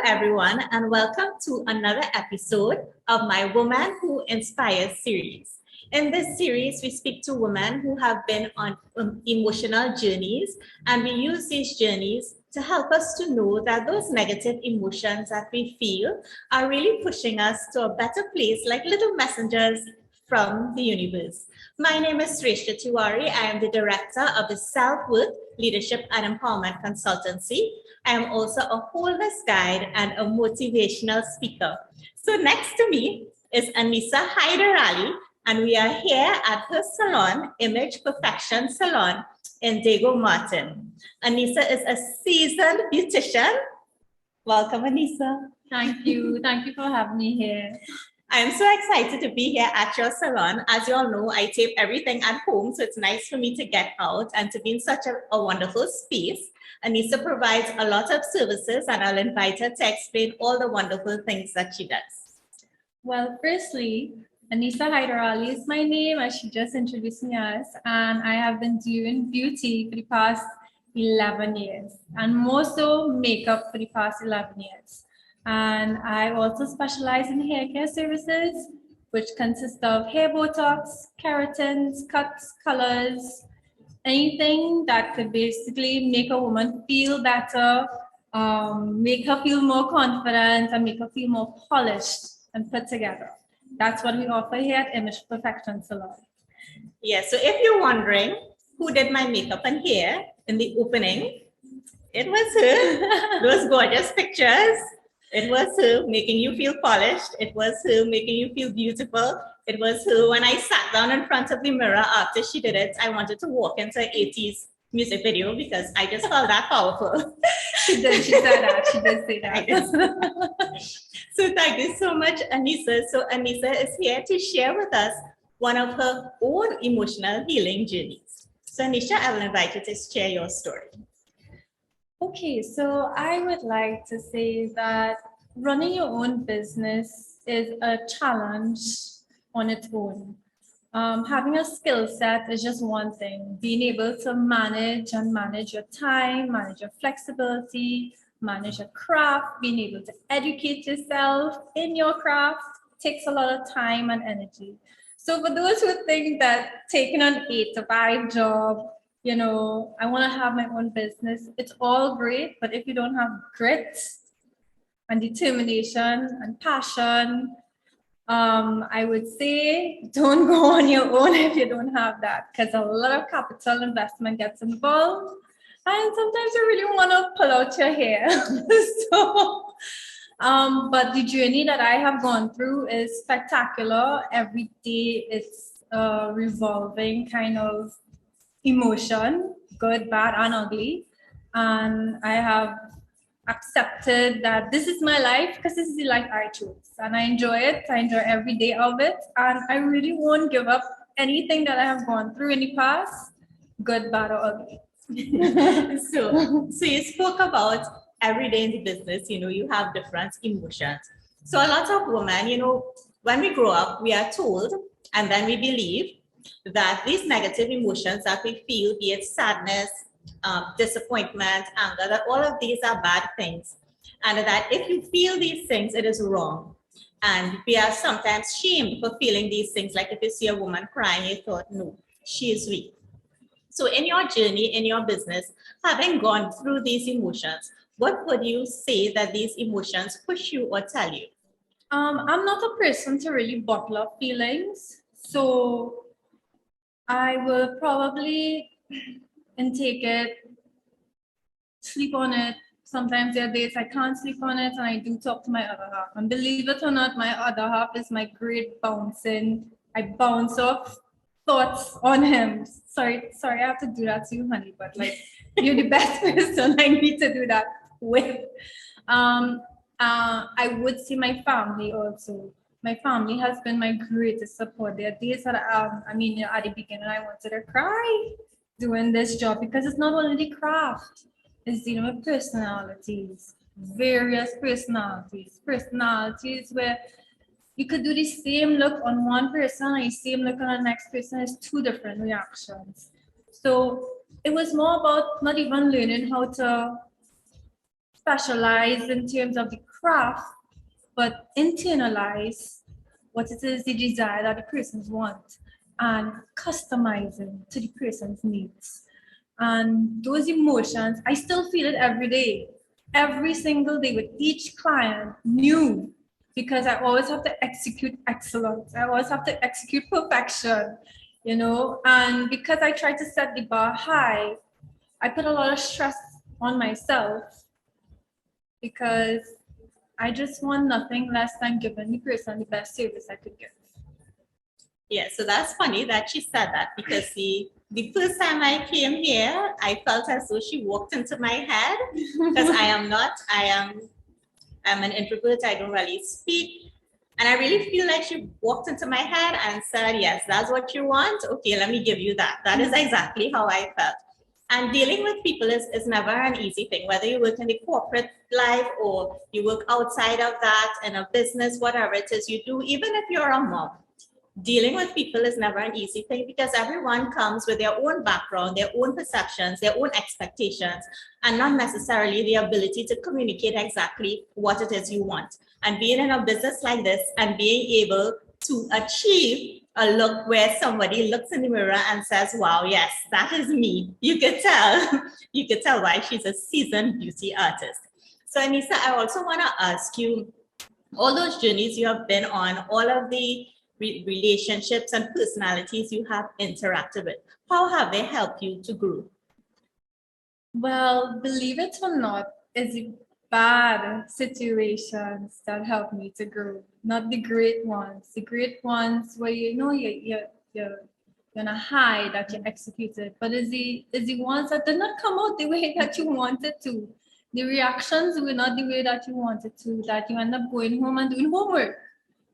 everyone, and welcome to another episode of my Woman Who Inspires series. In this series, we speak to women who have been on emotional journeys, and we use these journeys to help us to know that those negative emotions that we feel are really pushing us to a better place, like little messengers from the universe. My name is Sreshtha. I am the director of the Self-Worth Leadership and Empowerment Consultancy. I am also a wholeness guide and a motivational speaker. So next to me is Aneesa Haidarali, and we are here at her salon, Image Perfection Salon in Diego Martin. Aneesa is a seasoned beautician. Welcome, Aneesa. Thank you. Thank you for having me here. I am so excited to be here at your salon. As you all know, I tape everything at home, so it's nice for me to get out and to be in such a wonderful space. Aneesa provides a lot of services, and I'll invite her to explain all the wonderful things that she does. Well, firstly, Aneesa Haidarali is my name, as she just introduced me as, and I have been doing beauty for the past 11 years, and more so makeup for the past 11 years. And I also specialize in hair care services, which consist of hair botox, keratins, cuts, colors, anything that could basically make a woman feel better, make her feel more confident, and make her feel more polished and put together. That's what we offer here at Image Perfection Salon. Yeah, so if you're wondering who did my makeup and hair in the opening, it was her. Those gorgeous pictures. It was her making you feel polished. It was her making you feel beautiful. It was her when I sat down in front of the mirror after she did it, I wanted to walk into an 80s music video because I just felt that powerful. She did say that. She did say that. So thank you so much, Aneesa. So Aneesa is here to share with us one of her own emotional healing journeys. So Aneesa, I will invite you to share your story. Okay, so I would like to say that running your own business is a challenge on its own. Having a skill set is just one thing. Being able to manage your time, manage your flexibility, manage your craft, being able to educate yourself in your craft takes a lot of time and energy. So for those who think that taking an 8-to-5 job, I want to have my own business, it's all great, but if you don't have grit and determination and passion, I would say don't go on your own if you don't have that, because a lot of capital investment gets involved, and sometimes you really want to pull out your hair. But the journey that I have gone through is spectacular. Every day it's a revolving kind of emotion, good, bad, and ugly. And I have accepted that this is my life because this is the life I chose. And I enjoy it. I enjoy every day of it. And I really won't give up anything that I have gone through in the past, good, bad, or ugly. So you spoke about every day in the business, you have different emotions. So a lot of women, when we grow up, we are told, and then we believe that these negative emotions that we feel, be it sadness, disappointment, anger, that all of these are bad things. And that if you feel these things, it is wrong. And we are sometimes shamed for feeling these things. Like if you see a woman crying, you thought, no, she is weak. So in your journey, in your business, having gone through these emotions, what would you say that these emotions push you or tell you? I'm not a person to really bottle up feelings. So I will probably intake it, sleep on it. Sometimes there are days I can't sleep on it, and I do talk to my other half. And believe it or not, my other half is my great bouncing. I bounce off thoughts on him. Sorry, I have to do that to you, honey, but you're the best person I need to do that with. I would say my family also. My family has been my greatest support. There are days that at the beginning I wanted to cry doing this job because it's not only the craft, it's dealing with personalities, various personalities where you could do the same look on one person and the same look on the next person. Is two different reactions. So it was more about not even learning how to specialize in terms of the craft, but internalize what it is the desire that the persons want and customizing to the person's needs. And those emotions, I still feel it every day, every single day with each client new, because I always have to execute excellence. I always have to execute perfection, and because I try to set the bar high, I put a lot of stress on myself because I just want nothing less than giving the person the best service I could give. Yeah, so that's funny that she said that, because the first time I came here, I felt as though she walked into my head, because I'm an introvert. I don't really speak. And I really feel like she walked into my head and said, yes, that's what you want. Okay, let me give you that. That is exactly how I felt. And dealing with people is never an easy thing, whether you work in the corporate life or you work outside of that in a business, whatever it is you do, even if you're a mom. Dealing with people is never an easy thing, because everyone comes with their own background, their own perceptions, their own expectations, and not necessarily the ability to communicate exactly what it is you want. And being in a business like this and being able to achieve a look where somebody looks in the mirror and says, wow, yes, that is me. You could tell, you could tell why she's a seasoned beauty artist. So Aneesa, I also want to ask you, all those journeys you have been on, all of the relationships and personalities you have interacted with, how have they helped you to grow? Well, believe it or not, it's the bad situations that help me to grow, not the great ones. The great ones where you're gonna hide that you executed, but it's the ones that did not come out the way that you wanted to. The reactions were not the way that you wanted to, that you end up going home and doing homework.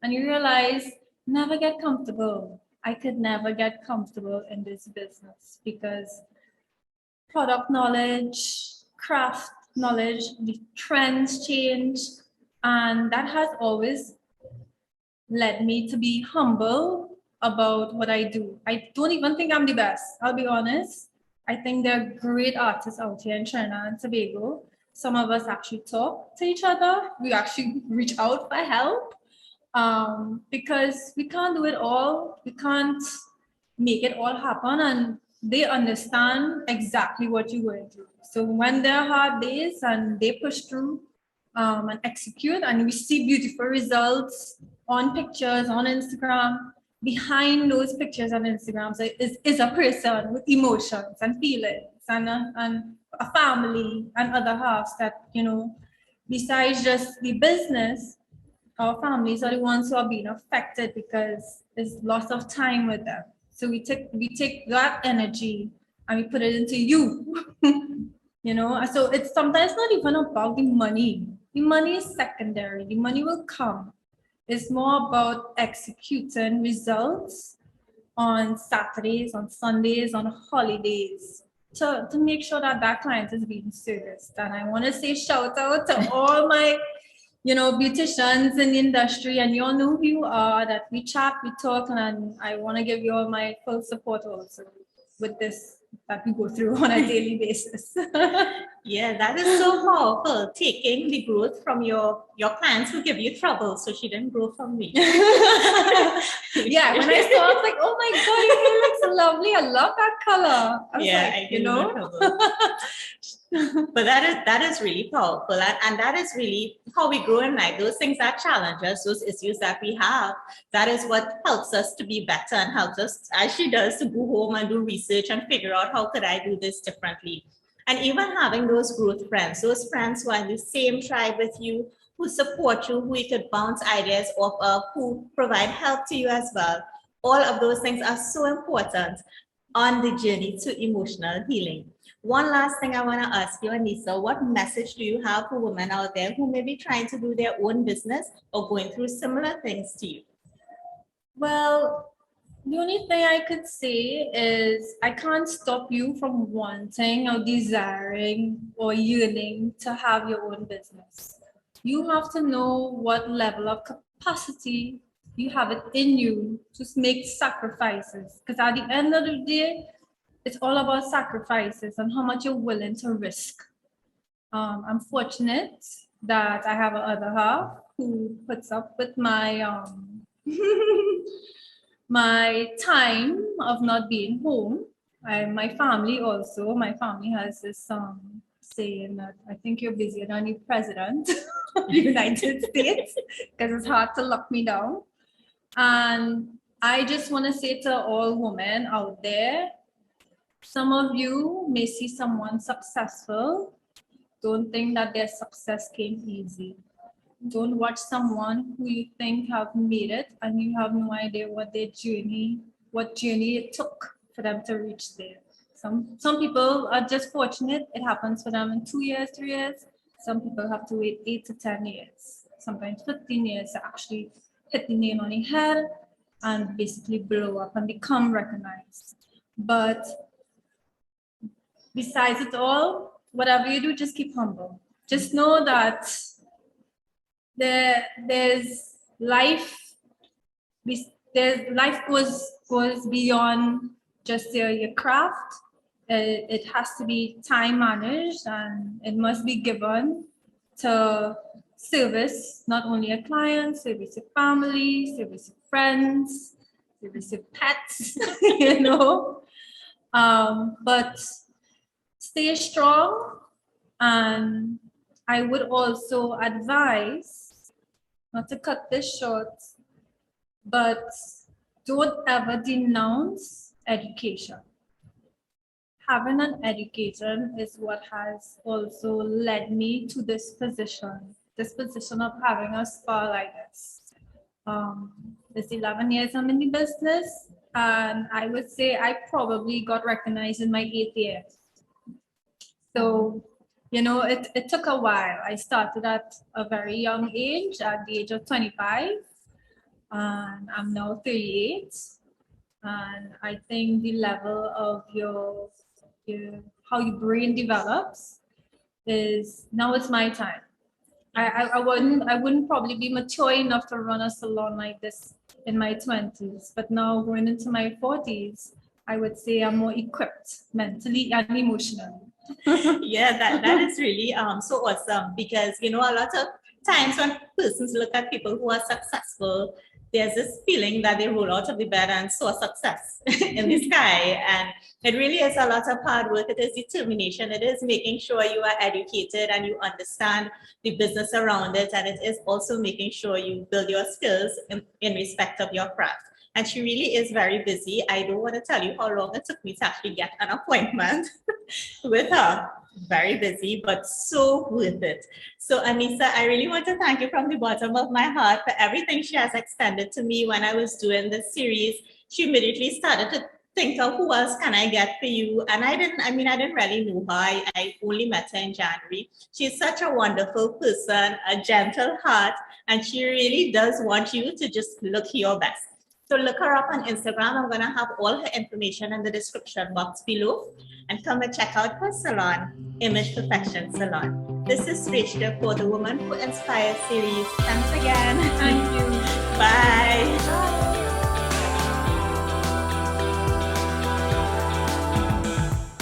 And you realize, never get comfortable. I could never get comfortable in this business because product knowledge, craft knowledge, the trends change, and that has always led me to be humble about what I do. I don't even think I'm the best, I'll be honest. I think there are great artists out here in Trinidad and Tobago. Some of us actually talk to each other. We actually reach out for help because we can't do it all. We can't make it all happen, and they understand exactly what you're going through. So when there are hard days and they push through and execute, and we see beautiful results on pictures on Instagram, behind those pictures on Instagram is a person with emotions and feelings and a family and other halves that, besides just the business, our families are the ones who are being affected because there's lots of time with them. So we take that energy and we put it into you. So it's sometimes not even about the money. The money is secondary. The money will come. It's more about executing results on Saturdays, on Sundays, on holidays to make sure that client is being serviced. And I want to say shout out to all my beauticians in the industry, and you all know who you are, that we chat, we talk, and I want to give you all my full support also with this that we go through on a daily basis. Yeah, that is so powerful, taking the growth from your clients who give you trouble. So she didn't grow from me. Yeah, when I saw it, I was like, oh my God, your hair looks lovely. I love that color. I but that is really powerful, and that is really how we grow in life. Those things are challenges, those issues that we have, that is what helps us to be better and helps us, as she does, to go home and do research and figure out how could I do this differently. And even having those growth friends, those friends who are in the same tribe with you, who support you, who you could bounce ideas off of, who provide help to you as well. All of those things are so important on the journey to emotional healing. One last thing I want to ask you, Aneesa, what message do you have for women out there who may be trying to do their own business or going through similar things to you? Well, the only thing I could say is I can't stop you from wanting or desiring or yearning to have your own business. You have to know what level of capacity you have it in you to make sacrifices. Because at the end of the day, it's all about sacrifices and how much you're willing to risk. I'm fortunate that I have another half who puts up with my my time of not being home. My family also. My family has this saying that I think you're busier than the president of the United States because it's hard to lock me down. And I just want to say to all women out there, some of you may see someone successful. Don't think that their success came easy. Don't watch someone who you think have made it and you have no idea what journey it took for them to reach there. Some people are just fortunate. It happens for them in 2 years, 3 years. Some people have to wait 8 to 10 years, sometimes 15 years to actually hit the nail on the head and basically blow up and become recognized. But besides it all, whatever you do, just keep humble. Just know that there's life. Life goes beyond just your craft. It has to be time managed, and it must be given to service not only a client, service your family, service your friends, service your pets, you know. But stay strong, and I would also advise, not to cut this short, but don't ever denounce education. Having an education is what has also led me to this position of having a spa like this. This 11 years I'm in the business, and I would say I probably got recognized in my 8th year. So, you know, it took a while. I started at a very young age, at the age of 25, and I'm now 38. And I think the level of your how your brain develops is now it's my time. I wouldn't probably be mature enough to run a salon like this in my 20s, but now going into my 40s, I would say I'm more equipped mentally and emotionally. Yeah, that is really so awesome, because you know, a lot of times when persons look at people who are successful, there's this feeling that they roll out of the bed and saw success in the sky. And it really is a lot of hard work. It is determination. It is making sure you are educated and you understand the business around it. And it is also making sure you build your skills in respect of your craft. And she really is very busy. I don't want to tell you how long it took me to actually get an appointment with her. Very busy, but so worth it. So Aneesa, I really want to thank you from the bottom of my heart for everything she has extended to me when I was doing this series. She immediately started to think of who else can I get for you. And I didn't really know her. I only met her in January. She's such a wonderful person, a gentle heart, and she really does want you to just look your best. So look her up on Instagram. I'm going to have all her information in the description box below. And come and check out her salon, Image Perfection Salon. This is Sreshtha for the Woman Who Inspires series. Thanks again. Thank you. Bye. Bye.